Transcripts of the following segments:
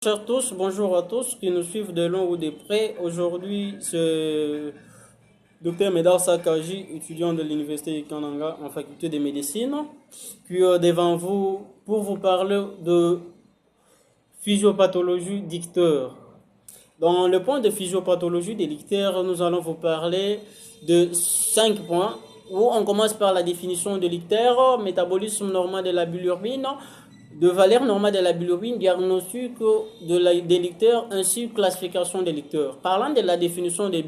Chers tous, bonjour à tous qui nous suivent de loin ou de près. Aujourd'hui, c'est Dr Medar Sakaji, étudiant de l'Université de Kananga en faculté de médecine, qui est devant vous pour vous parler de physiopathologie d'ictère. Dans le point de physiopathologie des l'ictère, nous allons vous parler de 5 points où on commence par la définition de l'ictère, métabolisme normal de la bilirubine, de valeur normale de la bilirubine, diagnostic de l'ictère ainsi que classification de l'ictère. Parlant de la définition de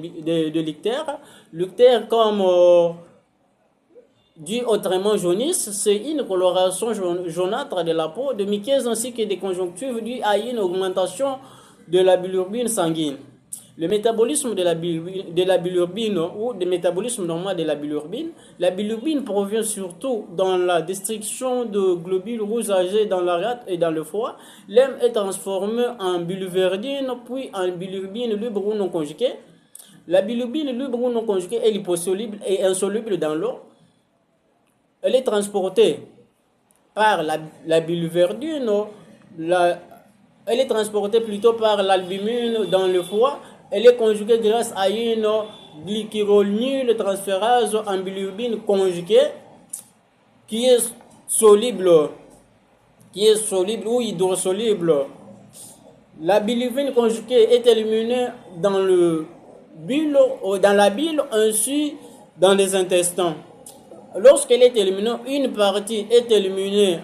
l'ictère, l'ictère comme dû au traitement jaunisse, c'est une coloration jaunâtre de la peau, de muqueuse ainsi que des conjonctives dues à une augmentation de la bilirubine sanguine. Le métabolisme de la bilirubine ou le métabolisme normal de la bilirubine provient surtout dans la destruction de globules rouges âgés dans la rate et dans le foie. L'hème est transformé en biliverdine puis en bilirubine libre ou non conjuguée. La bilirubine libre ou non conjuguée est liposoluble et insoluble dans l'eau. Elle est transportée par la biliverdine, elle est transportée plutôt par l'albumine dans le foie. Elle est conjuguée grâce à une glycyrrolynyle transférase en bilirubine conjuguée qui est soluble ou hydrosoluble. La bilirubine conjuguée est éliminée dans la bile ainsi dans les intestins. Lorsqu'elle est éliminée, une partie est éliminée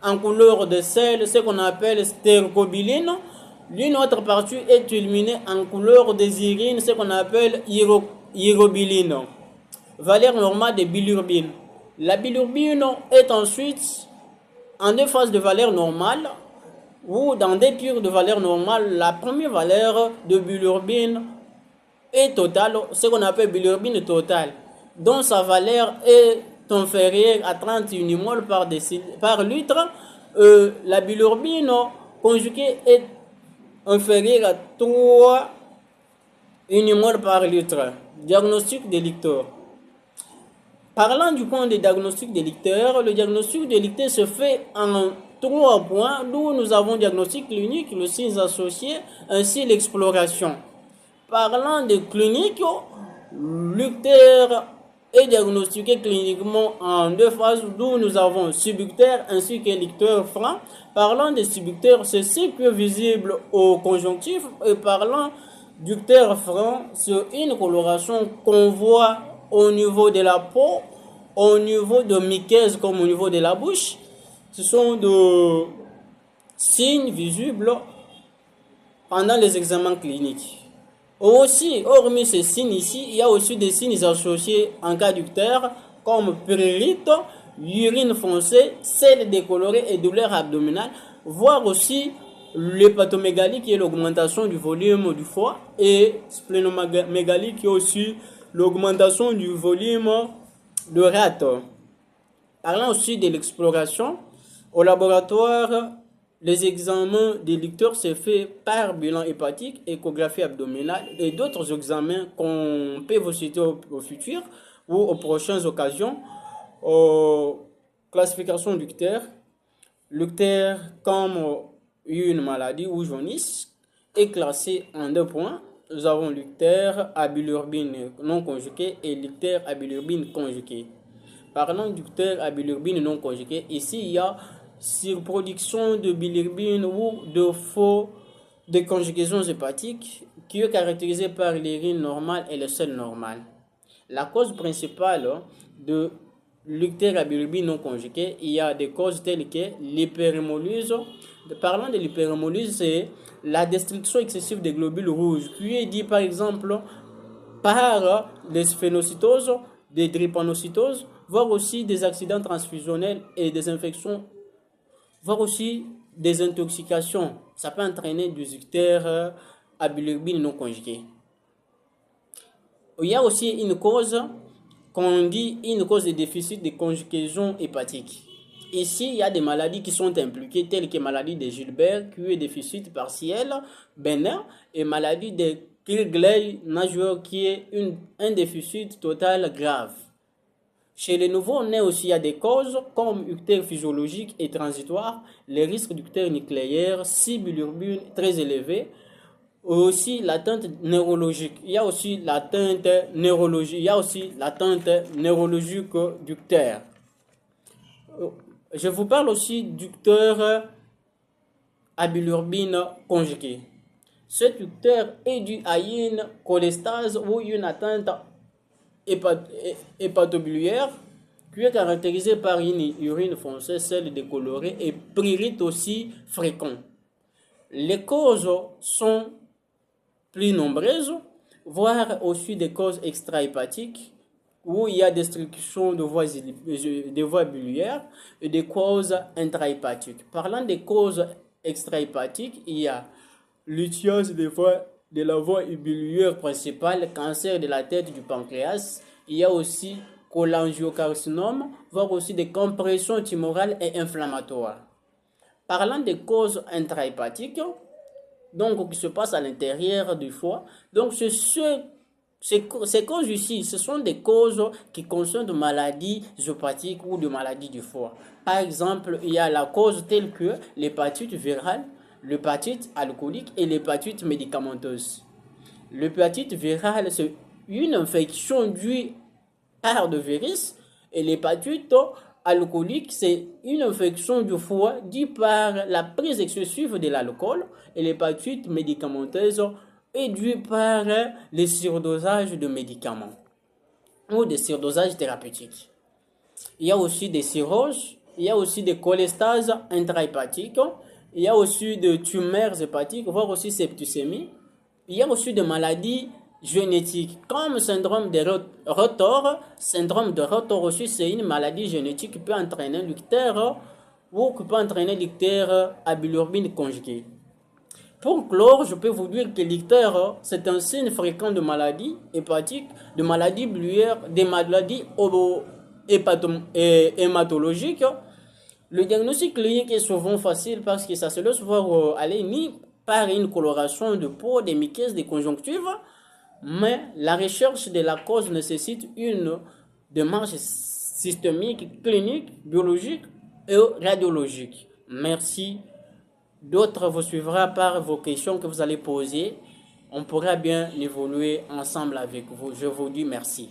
en couleur de sel, ce qu'on appelle stercobiline. L'une autre partie est éliminée en couleur des urines, ce qu'on appelle urobiline. Valeur normale de bilirubine. La bilirubine est ensuite en deux phases de valeur normale ou dans des pures de valeur normale. La première valeur de bilirubine est totale, ce qu'on appelle bilirubine totale, dont sa valeur est inférieure à 30 unimoles par litre. La bilirubine conjuguée est inférieure à 3 unimoles par litre. Diagnostic de l'ictère. Parlant du point de diagnostic de l'ictère, le diagnostic de l'ictère se fait en 3 points, d'où nous avons diagnostic clinique, le signe associé, ainsi l'exploration. Parlant de clinique, l'ictère est diagnostiqué cliniquement en deux phases, d'où nous avons subictère ainsi que l'ictère franc. Parlant de subictère, c'est ce qui est visible au conjonctif, et parlant d'ictère franc, c'est une coloration qu'on voit au niveau de la peau, au niveau de muqueuse comme au niveau de la bouche. Ce sont des signes visibles pendant les examens cliniques. Aussi, hormis ces signes ici, il y a aussi des signes associés en cas d'ictère comme prurite, urine foncée, selles décolorées et douleur abdominale, voire aussi l'hépatomégalie qui est l'augmentation du volume du foie et splénomégalie qui est aussi l'augmentation du volume de rate. Parlant aussi de l'exploration, au laboratoire, les examens des licteurs se font par bilan hépatique, échographie abdominale et d'autres examens qu'on peut vous citer au futur ou aux prochaines occasions. Classification d'ictère. L'ictère comme une maladie ou jaunisse est classé en 2 points. Nous avons l'ictère à bilirubine non conjuguée et l'ictère à bilirubine conjuguée. Parlant d'ictère à bilirubine non conjuguée, ici il y a surproduction de bilirubine ou de conjugaisons hépatiques qui est caractérisée par l'urine normale et le sel normal. La cause principale de l'ictère à bilirubine non conjuguée, il y a des causes telles que l'hyperémolyse. Parlant de l'hyperémolyse, c'est la destruction excessive des globules rouges qui est dit par exemple par les sphénocytoses, des drépanocytoses, voire aussi des accidents transfusionnels et des infections, voire aussi des intoxications. Ça peut entraîner des ictères à bilirubine non conjuguée. Il y a aussi une cause qu'on dit une cause de déficit de conjugaison hépatique. Ici, il y a des maladies qui sont impliquées, telles que maladie de Gilbert, qui est déficit partiel bénin, et maladie de Crigler-Najjar, qui est un déficit total grave. Chez les nouveaux-nés aussi, il y a des causes comme ictère physiologique et transitoire, les risques d'ictère nucléaire, si bilirubine très élevé, aussi l'atteinte neurologique. Il y a aussi l'atteinte neurologique, il y a aussi l'atteinte neurologique d'ictère. Je vous parle aussi d'ictère à bilirubine conjuguée. Cet ictère est dû à une cholestase ou une atteinte hépatobiliaire qui est caractérisée par une urine foncée, celle décolorée et prurite aussi fréquent. Les causes sont plus nombreuses, voire aussi des causes extra-hépatiques où il y a destruction de voies biliaires et des causes intrahépatiques. Parlant des causes extra-hépatiques, il y a l'utiose de la voie biliaire principale, cancer de la tête du pancréas. Il y a aussi cholangiocarcinome, voire aussi des compressions tumorales et inflammatoires. Parlant des causes intrahépatiques, donc qui se passent à l'intérieur du foie, donc ces causes ici, ce sont des causes qui concernent de maladies hépatiques ou de maladies du foie. Par exemple, il y a la cause telle que l'hépatite virale, l'hépatite alcoolique et l'hépatite médicamenteuse. L'hépatite virale, c'est une infection due par de virus et l'hépatite alcoolique, c'est une infection du foie due par la prise excessive de l'alcool et l'hépatite médicamenteuse est due par les surdosages de médicaments ou des surdosages thérapeutiques. Il y a aussi des cirrhoses, il y a aussi des cholestases intrahépatiques, il y a aussi des tumeurs hépatiques, voire aussi septicémie. Il y a aussi des maladies génétiques, comme syndrome de Rotor. Syndrome de Rotor aussi, c'est une maladie génétique qui peut entraîner l'ictère ou qui peut entraîner l'ictère à bilirubine conjuguée. Pour clore, je peux vous dire que l'ictère, c'est un signe fréquent de maladies hépatiques, de maladies biliaires, des maladies hématologiques. Le diagnostic clinique est souvent facile parce que ça se laisse voir aller ni par une coloration de peau, des muqueuses, des conjonctives, mais la recherche de la cause nécessite une démarche systémique, clinique, biologique et radiologique. Merci. D'autres vous suivra par vos questions que vous allez poser. On pourra bien évoluer ensemble avec vous. Je vous dis merci.